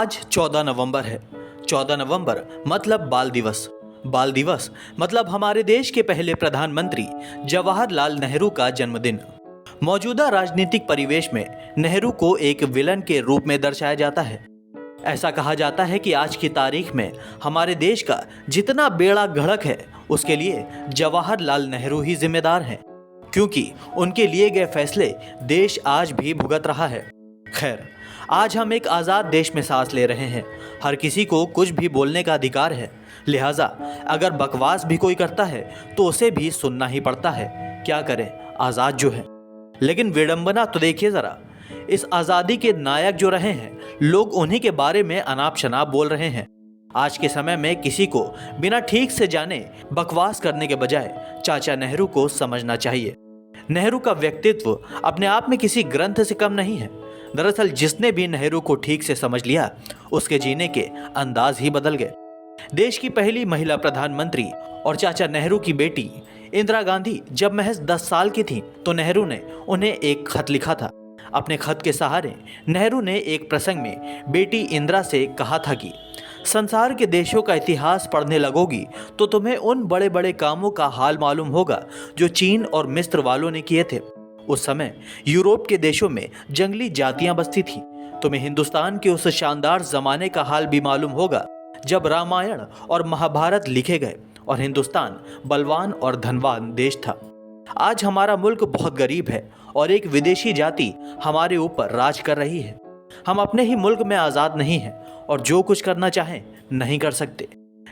आज 14 नवंबर है। 14 नवंबर मतलब बाल दिवस। बाल दिवस मतलब हमारे देश के पहले प्रधानमंत्री जवाहरलाल नेहरू का जन्मदिन। मौजूदा राजनीतिक परिवेश में नेहरू को एक विलन के रूप में दर्शाया जाता है। ऐसा कहा जाता है कि आज की तारीख में हमारे देश का जितना बेड़ा गढ़क है उसके लिए जवाहरलाल नेहरू ही जिम्मेदार हैं, क्योंकि उनके लिए गए फैसले देश आज भी भुगत रहा है। खैर, आज हम एक आज़ाद देश में सांस ले रहे हैं। हर किसी को कुछ भी बोलने का अधिकार है, लिहाजा अगर बकवास भी कोई करता है तो उसे भी सुनना ही पड़ता है। क्या करें, आज़ाद जो है। लेकिन विडंबना तो देखिए ज़रा, इस आज़ादी के नायक जो रहे हैं, लोग उन्हीं के बारे में अनाप शनाप बोल रहे हैं। आज के समय में किसी को बिना ठीक से जाने बकवास करने के बजाय चाचा नेहरू को समझना चाहिए। नेहरू का व्यक्तित्व अपने आप में किसी ग्रंथ से कम नहीं है। दरअसल जिसने भी नेहरू को ठीक से समझ लिया, उसके जीने के अंदाज ही बदल गए। देश की पहली महिला प्रधानमंत्री और चाचा नेहरू की बेटी इंदिरा गांधी जब महज 10 साल की थी तो नेहरू ने उन्हें एक खत लिखा था। अपने खत के सहारे नेहरू ने एक प्रसंग में बेटी इंदिरा से कहा था कि संसार के देशों का इतिहास पढ़ने लगोगी तो तुम्हें उन बड़े बड़े कामों का हाल मालूम होगा जो चीन और मिस्र वालों ने किए थे। उस समय यूरोप के देशों में जंगली जातियां बसती थीं। तुम्हें हिंदुस्तान के उस शानदार जमाने का हाल भी मालूम होगा जब रामायण और महाभारत लिखे गए और हिंदुस्तान बलवान और धनवान देश था। आज हमारा मुल्क बहुत गरीब है और एक विदेशी जाति हमारे ऊपर राज कर रही है। हम अपने ही मुल्क में आज़ाद नहीं हैं और जो कुछ करना चाहें नहीं कर सकते।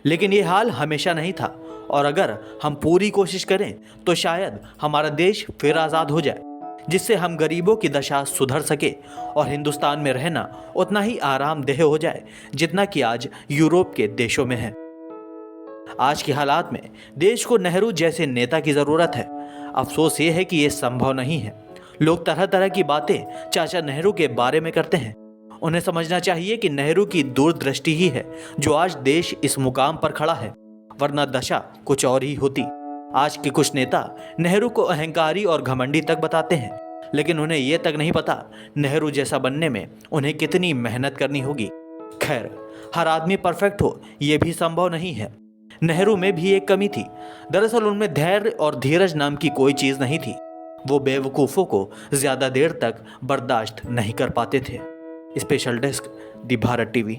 लेकिन ये हाल हमेशा नहीं था और अगर हम पूरी कोशिश करें तो शायद हमारा देश फिर आज़ाद हो जाए, जिससे हम गरीबों की दशा सुधर सके और हिंदुस्तान में रहना उतना ही आरामदेह हो जाए जितना कि आज यूरोप के देशों में है। आज के हालात में देश को नेहरू जैसे नेता की ज़रूरत है। अफसोस ये है कि ये संभव नहीं है। लोग तरह तरह की बातें चाचा नेहरू के बारे में करते हैं। उन्हें समझना चाहिए कि नेहरू की दूरदृष्टि ही है जो आज देश इस मुकाम पर खड़ा है, वरना दशा कुछ और ही होती। आज के कुछ नेता नेहरू को अहंकारी और घमंडी तक बताते हैं, लेकिन उन्हें यह तक नहीं पता नेहरू जैसा बनने में उन्हें कितनी मेहनत करनी होगी। खैर, हर आदमी परफेक्ट हो यह भी संभव नहीं है। नेहरू में भी एक कमी थी। दरअसल उनमें धैर्य और धीरज नाम की कोई चीज नहीं थी। वो बेवकूफ़ों को ज्यादा देर तक बर्दाश्त नहीं कर पाते थे। स्पेशल डेस्क, दी भारत टीवी।